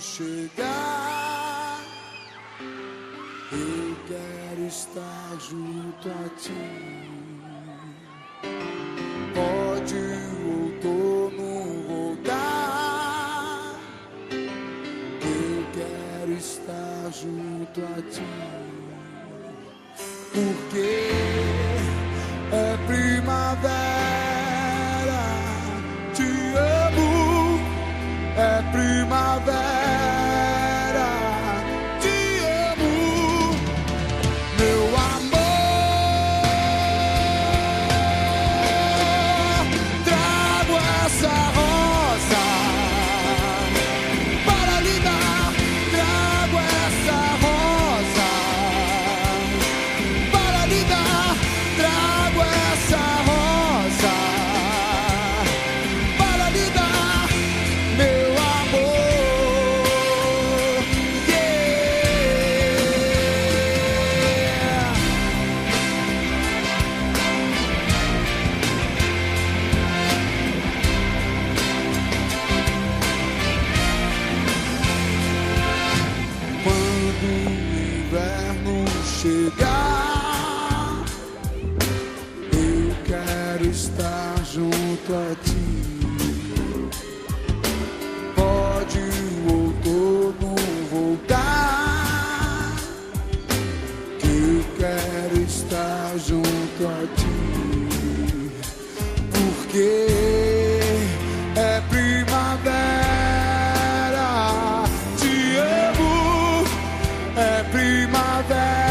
chegar, eu quero estar junto a ti. Pode o outono voltar, eu quero estar junto a ti, porque é primavera, te amo, é primavera, te amo, meu amor. Trago essa rosa para lhe dar, trago essa rosa para lhe dar, trago essa rosa para lhe dar, meu amor. Quando o inverno chegar, eu quero estar junto a ti. Pode o outono voltar, que eu quero estar junto a ti, porque é primavera, te amo, é primavera.